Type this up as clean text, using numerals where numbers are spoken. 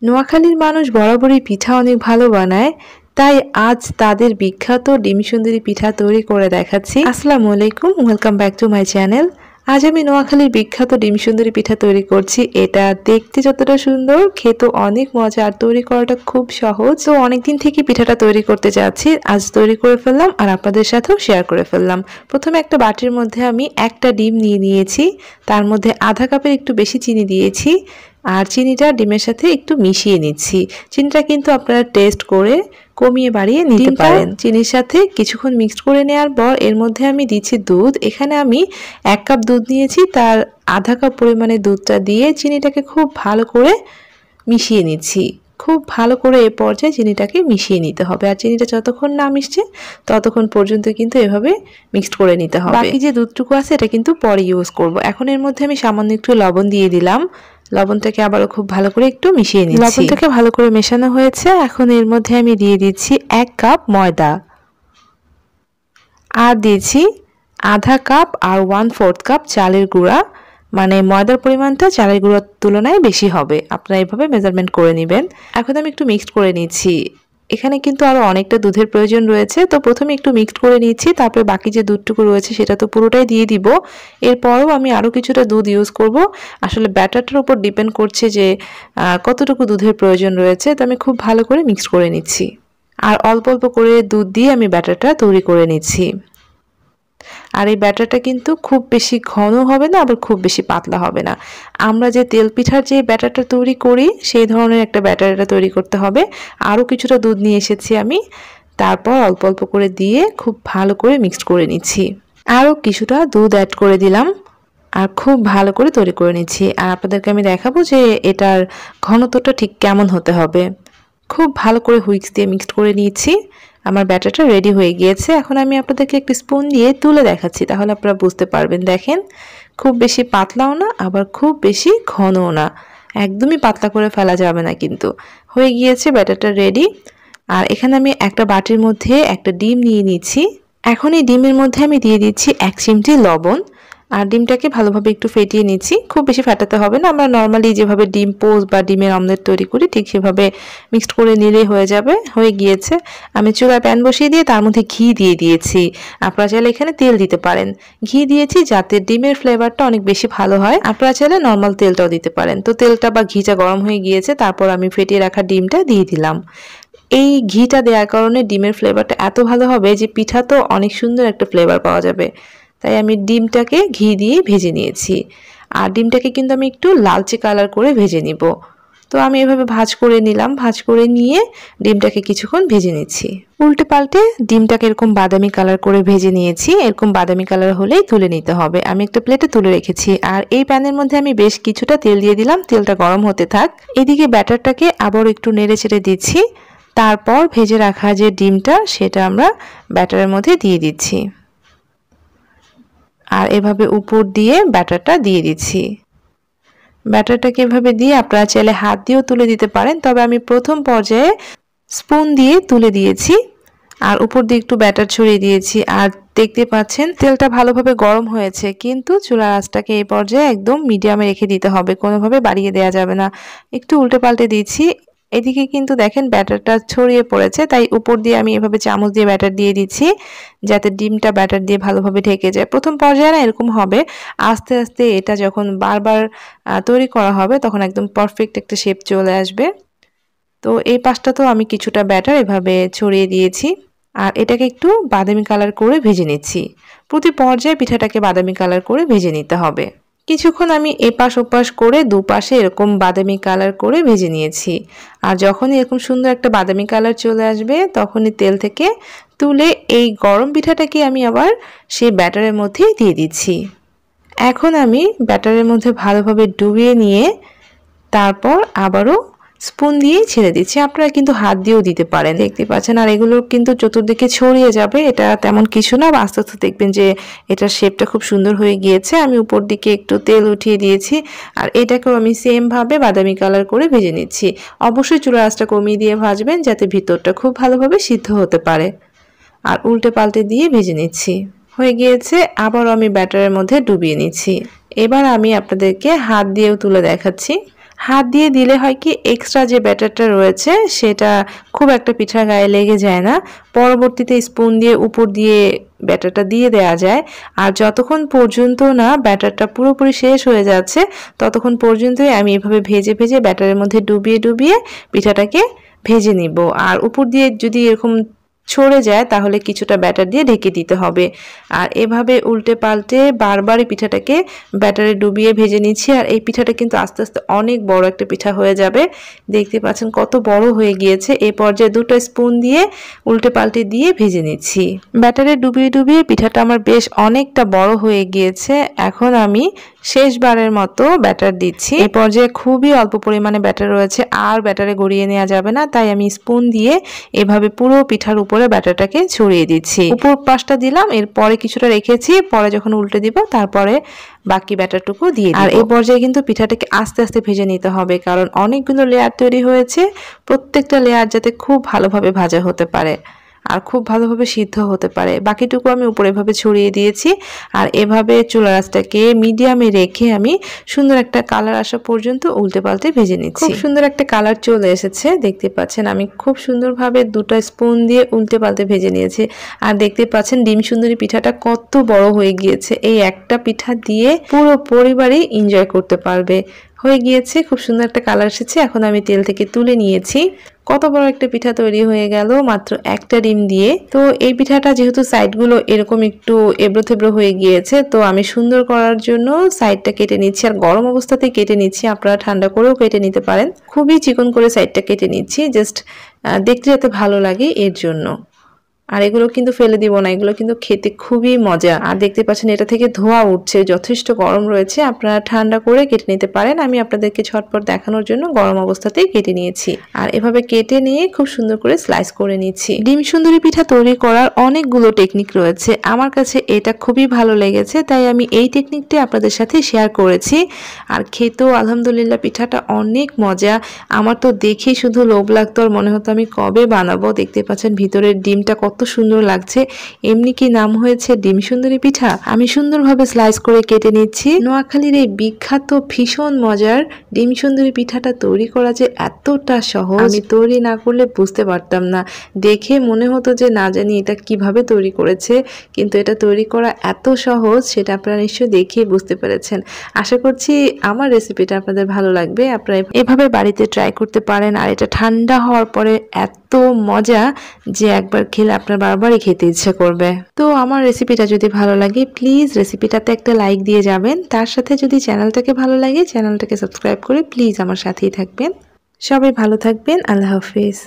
নোয়াখালীর মানুষ বরাবরই পিঠা অনেক ভালো বানায়, তাই আজ তাদের বিখ্যাত ডিম সুন্দরী পিঠা তৈরি করে দেখাচ্ছি। আসসালামু আলাইকুম, welcome back to my channel. আজ আমি নোয়াখালীর বিখ্যাত ডিম সুন্দরী পিঠা তৈরি করছি। এটা দেখতে যতটা সুন্দর, খেতে অনেক মজা আর তৈরি করাটা খুব সহজ। তো অনেকদিন থেকে পিঠাটা তৈরি করতে যাচ্ছি, আজ তৈরি করে ফেললাম আর আপনাদের সাথেও শেয়ার করে ফেললাম। প্রথমে একটা বাটির মধ্যে আমি একটা ডিম নিয়ে নিয়েছি, তার মধ্যে আধা কাপের একটু বেশি চিনি দিয়েছি আর চিনিটা ডিমের সাথে একটু মিশিয়ে নিচ্ছি। চিনিটা কিন্তু আপনারা টেস্ট করে কমিয়ে বাড়িয়ে নিতে পারেন। চিনির সাথে কিছুক্ষণ মিক্সড করে নেওয়ার পর এর মধ্যে আমি দিচ্ছি দুধ। এখানে আমি 1 কাপ দুধ নিয়েছি, তার আধা কাপ পরিমাণে দুধটা দিয়ে চিনিটাকে খুব ভালো করে মিশিয়ে নিচ্ছি। খুব ভালো করে এ পর্যায়ে চিনিটাকে মিশিয়ে নিতে হবে, আর চিনিটা যতক্ষণ না মিশছে ততক্ষণ পর্যন্ত কিন্তু এভাবে মিক্সড করে নিতে হবে। বাকি যে দুধটুকু আছে এটা কিন্তু পরে ইউজ করব। এখন এর মধ্যে আমি সামান্য একটু লবণ দিয়ে দিলাম। লবণটাকে আবারও খুব ভালো করে একটু মিশিয়ে নিচ্ছি। লবণটাকে ভালো করে মেশানো হয়েছে, এখন এর মধ্যে আমি দিয়ে দিচ্ছি 1 কাপ ময়দা, আর দিয়েছি আধা কাপ আর 1/4 কাপ চালের গুঁড়া। মানে ময়দার পরিমাণটা চালের গুঁড়ার তুলনায় বেশি হবে, আপনারা এইভাবে মেজারমেন্ট করে নেবেন। এখন আমি একটু মিক্সড করে নিচ্ছি। এখানে কিন্তু আরো অনেকটা দুধের প্রয়োজন রয়েছে, তো প্রথমে একটু মিক্সড করে নিচ্ছি, তারপরে বাকি যে দুধটুকু রয়েছে সেটা তো পুরোটাই দিয়ে দিব। এরপরও আমি আরও কিছুটা দুধ ইউজ করব। আসলে ব্যাটারটার উপর ডিপেন্ড করছে যে কতটুকু দুধের প্রয়োজন রয়েছে। তো আমি খুব ভালো করে মিক্সড করে নিচ্ছি, আর অল্প অল্প করে দুধ দিয়ে আমি ব্যাটারটা তৈরি করে নিচ্ছি। আর এই ব্যাটারটা কিন্তু খুব বেশি ঘন হবে না, আবার খুব বেশি পাতলা হবে না। আমরা যে তেল পিঠার যে ব্যাটারটা তৈরি করি সেই ধরনের একটা ব্যাটার এটা তৈরি করতে হবে। আরও কিছুটা দুধ নিয়ে এসেছি আমি, তারপর অল্প অল্প করে দিয়ে খুব ভালো করে মিক্সড করে নিচ্ছি। আরও কিছুটা দুধ অ্যাড করে দিলাম আর খুব ভালো করে তৈরি করে নিচ্ছি। আর আপনাদেরকে আমি দেখাবো যে এটার ঘনত্বটা ঠিক কেমন হতে হবে। খুব ভালো করে হুইক্স দিয়ে মিক্সড করে নিয়েছি। আমার ব্যাটারটা রেডি হয়ে গিয়েছে। এখন আমি আপনাদেরকে একটি স্পুন দিয়ে তুলে দেখাচ্ছি, তাহলে আপনারা বুঝতে পারবেন। দেখেন, খুব বেশি পাতলাও না, আবার খুব বেশি ঘনও না, একদমই পাতলা করে ফেলা যাবে না। কিন্তু হয়ে গিয়েছে ব্যাটারটা রেডি। আর এখানে আমি একটা বাটির মধ্যে একটা ডিম নিয়ে নিচ্ছি। এখন এই ডিমের মধ্যে আমি দিয়ে দিচ্ছি 1 চিমটি লবণ, আর ডিমটাকে ভালোভাবে একটু ফেটিয়ে নিচ্ছি। খুব বেশি ফাটাতে হবে না, আমরা নর্মালি যেভাবে ডিম পোস্ট বা ডিমের অমলেট তৈরি করি ঠিক সেভাবে মিক্সড করে নিলেই হয়ে যাবে। হয়ে গিয়েছে। আমি চুলায় প্যান বসিয়ে দিয়ে তার মধ্যে ঘি দিয়ে দিয়েছি। আপনারা চাইলে এখানে তেল দিতে পারেন। ঘি দিয়েছি যাতে ডিমের ফ্লেভারটা অনেক বেশি ভালো হয়। আপনারা চাইলে নর্মাল তেলটাও দিতে পারেন। তো তেলটা বা ঘিটা গরম হয়ে গিয়েছে, তারপর আমি ফেটিয়ে রাখা ডিমটা দিয়ে দিলাম। এই ঘিটা দেওয়ার কারণে ডিমের ফ্লেভারটা এত ভালো হবে যে পিঠা তো অনেক সুন্দর একটা ফ্লেভার পাওয়া যাবে। তাই আমি ডিমটাকে ঘি দিয়ে ভেজে নিয়েছি। আর ডিমটাকে কিন্তু আমি একটু লালচে কালার করে ভেজে নিব। তো আমি এভাবে ভাজ করে নিলাম। ভাজ করে নিয়ে ডিমটাকে কিছুক্ষণ ভেজে নিচ্ছি। উল্টে পাল্টে ডিমটাকে এরকম বাদামি কালার করে ভেজে নিয়েছি। এরকম বাদামি কালার হলেই তুলে নিতে হবে। আমি একটা প্লেটে তুলে রেখেছি। আর এই প্যানের মধ্যে আমি বেশ কিছুটা তেল দিয়ে দিলাম। তেলটা গরম হতে থাক। এদিকে ব্যাটারটাকে আবার একটু নেড়ে চেড়ে দিচ্ছি। তারপর ভেজে রাখা যে ডিমটা সেটা আমরা ব্যাটারের মধ্যে দিয়ে দিচ্ছি, আর এভাবে উপর দিয়ে ব্যাটারটা দিয়ে দিচ্ছি। ব্যাটারটাকে এভাবে দিয়ে আপনারা চাইলে হাত দিয়েও তুলে দিতে পারেন, তবে আমি প্রথম পর্যায়ে স্পুন দিয়ে তুলে দিয়েছি আর উপর দিয়ে একটু ব্যাটার ছড়িয়ে দিয়েছি। আর দেখতে পাচ্ছেন তেলটা ভালোভাবে গরম হয়েছে, কিন্তু চুলার আঁচটাকে এই পর্যায়ে একদম মিডিয়ামে রেখে দিতে হবে, কোনোভাবে বাড়িয়ে দেওয়া যাবে না। একটু উল্টে পাল্টে দিচ্ছি। এদিকে কিন্তু দেখেন ব্যাটারটা ছড়িয়ে পড়েছে, তাই উপর দিয়ে আমি এভাবে চামচ দিয়ে ব্যাটার দিয়ে দিচ্ছি যাতে ডিমটা ব্যাটার দিয়ে ভালোভাবে ঢেকে যায়। প্রথম পর্যায়ে না এরকম হবে, আস্তে আস্তে এটা যখন বারবার তৈরি করা হবে তখন একদম পারফেক্ট একটা শেপ চলে আসবে। তো এই পাশটাতেও আমি কিছুটা ব্যাটার এভাবে ছড়িয়ে দিয়েছি, আর এটাকে একটু বাদামি কালার করে ভেজে নিচ্ছি। প্রতি পর্যায়ে পিঠাটাকে বাদামি কালার করে ভেজে নিতে হবে। কিছুক্ষণ আমি এপাশ ওপাশ করে দুপাশে এরকম বাদামি কালার করে ভেজে নিয়েছি। আর যখনই এরকম সুন্দর একটা বাদামি কালার চলে আসবে তখনই তেল থেকে তুলে এই গরম পিঠাটাকে আমি আবার সেই ব্যাটারের মধ্যে দিয়ে দিচ্ছি। এখন আমি ব্যাটারের মধ্যে ভালোভাবে ডুবিয়ে নিয়ে তারপর আবারও স্পুন দিয়ে ছেড়ে দিচ্ছি। আপনারা কিন্তু হাত দিয়েও দিতে পারেন, দেখতে পাচ্ছেন। আর এগুলো কিন্তু চতুর্দিকে ছড়িয়ে যাবে, এটা তেমন কিছু না। আস্তে আস্তে দেখবেন যে এটার শেপটা খুব সুন্দর হয়ে গিয়েছে। আমি উপর দিকে একটু তেল উঠিয়ে দিয়েছি, আর এটাকেও আমি সেম ভাবে বাদামি কালার করে ভেজে নিচ্ছি। অবশ্যই চুলার আঁচটা কমিয়ে দিয়ে ভাজবেন যাতে ভিতরটা খুব ভালোভাবে সিদ্ধ হতে পারে। আর উল্টে পাল্টে দিয়ে ভেজে নিচ্ছি। হয়ে গিয়েছে। আবারও আমি ব্যাটারের মধ্যে ডুবিয়ে নিচ্ছি। এবার আমি আপনাদেরকে হাত দিয়েও তুলে দেখাচ্ছি। হাত দিয়ে দিলে হয় কি এক্সট্রা যে ব্যাটারটা রয়েছে সেটা খুব একটা পিঠার গায়ে লেগে যায় না। পরবর্তীতে স্পুন দিয়ে উপর দিয়ে ব্যাটারটা দিয়ে দেওয়া যায়। আর যতক্ষণ পর্যন্ত না ব্যাটারটা পুরোপুরি শেষ হয়ে যাচ্ছে ততক্ষণ পর্যন্তই আমি এভাবে ভেজে ভেজে ব্যাটারের মধ্যে ডুবিয়ে ডুবিয়ে পিঠাটাকে ভেজে নিব। আর উপর দিয়ে যদি এরকম ছড়ে যায় তাহলে কিছুটা ব্যাটার দিয়ে ঢেকে দিতে হবে। আর এভাবে উল্টে পাল্টে বারবারই পিঠাটাকে ব্যাটারে ডুবিয়ে ভেজে নিচ্ছি। আর এই পিঠাটা কিন্তু আস্তে আস্তে অনেক বড় একটা পিঠা হয়ে যাবে। দেখতে পাচ্ছেন কত বড় হয়ে গিয়েছে। এই পর্যায়ে 2টা স্পুন দিয়ে উল্টে পাল্টে দিয়ে ভেজে নিচ্ছি। ব্যাটারে ডুবিয়ে ডুবিয়ে পিঠাটা আমার বেশ অনেকটা বড় হয়ে গিয়েছে। এখন আমি শেষবারের মতো ব্যাটার দিচ্ছি। এই পর্যায়ে খুবই অল্প পরিমাণে ব্যাটার রয়েছে, আর ব্যাটারে গড়িয়ে নেওয়া যাবে না, তাই আমি স্পুন দিয়ে এভাবে পুরো পিঠার উপরে ব্যাটারটাকে ছড়িয়ে দিচ্ছি। উপর পাশটা দিলাম, এরপরে কিছুটা রেখেছি, পরে যখন উল্টে দিব তারপরে বাকি ব্যাটারটুকু দিয়ে দিই। আর এই পর্যায়ে কিন্তু পিঠাটাকে আস্তে আস্তে ভেজে নিতে হবে, কারণ অনেকগুলো লেয়ার তৈরি হয়েছে। প্রত্যেকটা লেয়ার যাতে খুব ভালোভাবে ভাজা হতে পারে আর খুব ভালোভাবে সিদ্ধ হতে পারে। বাকিটুকু আমি উপরে এভাবে ছড়িয়ে দিয়েছি। আর এভাবে চুলার আঁচটাকে মিডিয়ামে রেখে আমি সুন্দর একটা কালার আসা পর্যন্ত উল্টে পাল্টে ভেজে নিচ্ছি। খুব সুন্দর একটা কালার চলে এসেছে, দেখতে পাচ্ছেন। আমি খুব সুন্দরভাবে 2টা স্পুন দিয়ে উল্টে পাল্টে ভেজে নিয়েছি। আর দেখতে পাচ্ছেন ডিম সুন্দরী পিঠাটা কত বড় হয়ে গিয়েছে। এই একটা পিঠা দিয়ে পুরো পরিবারই এনজয় করতে পারবে। হয়ে গিয়েছে, খুব সুন্দর একটা কালার এসেছে। এখন আমি তেল থেকে তুলে নিয়েছি। কত বড় একটা পিঠা তৈরি হয়ে গেল মাত্র একটা ডিম দিয়ে। তো এই পিঠাটা যেহেতু সাইডগুলো এরকম একটু এবড়ো থেবড়ো হয়ে গিয়েছে, তো আমি সুন্দর করার জন্য সাইডটা কেটে নিচ্ছি। আর গরম অবস্থাতেই কেটে নিচ্ছি, আপনারা ঠান্ডা করেও কেটে নিতে পারেন। খুবই চিকন করে সাইডটা কেটে নিচ্ছি, জাস্ট দেখতে যাতে ভালো লাগে এর জন্য। আর এগুলো কিন্তু ফেলে দিব না, এগুলো কিন্তু খেতে খুবই মজা। আর দেখতে পাচ্ছেন এটা থেকে ধোঁয়া উঠছে, যথেষ্ট গরম রয়েছে। আপনারা ঠান্ডা করে কেটে নিতে পারেন। আমি আপনাদেরকে ঝটপট দেখানোর জন্য গরম অবস্থাতেই কেটে নিয়েছি। আর এভাবে কেটে নিয়ে খুব সুন্দর করে স্লাইস করে নিচ্ছি। ডিম সুন্দরী পিঠা তৈরি করার অনেকগুলো টেকনিক রয়েছে, আমার কাছে এটা খুবই ভালো লেগেছে, তাই আমি এই টেকনিকটি আপনাদের সাথে শেয়ার করেছি। আর খেতেও আলহামদুলিল্লাহ পিঠাটা অনেক মজা। আমার তো দেখেই শুধু লোভ লাগতো, আর মনে হতো আমি কবে বানাবো। দেখতে পাচ্ছেন ভিতরের ডিমটা কত সুন্দর লাগছে। এমনি কি নাম হয়েছে ডিম সুন্দরী পিঠা। আমি সুন্দরভাবে স্লাইস করে কেটে নিচ্ছি। নোয়াখালীর এই বিখ্যাত ভীষণ মজার ডিম সুন্দরী পিঠাটা তৈরি করা যে এতটা সহজ, আমি তৈরি না করলে বুঝতে পারতাম না। দেখে মনে হতো যে না জানি এটা কিভাবে তৈরি করেছে, কিন্তু এটা তৈরি করা এত সহজ সেটা আপনারা নিশ্চয়ই দেখেই বুঝতে পেরেছেন। আশা করছি আমার রেসিপিটা আপনাদের ভালো লাগবে। আপনারা এভাবে বাড়িতে ট্রাই করতে পারেন। আর এটা ঠান্ডা হওয়ার পরে এত মজা যে একবার খেলে আপনার বারবারই খেতে ইচ্ছা করবে। তো আমার রেসিপিটা যদি ভালো লাগে প্লিজ রেসিপিটাতে একটা লাইক দিয়ে যাবেন। তার সাথে যদি চ্যানেলটাকে ভালো লাগে চ্যানেলটাকে সাবস্ক্রাইব করে প্লিজ আমার সাথেই থাকবেন। সবাই ভালো থাকবেন। আল্লাহ হাফিজ।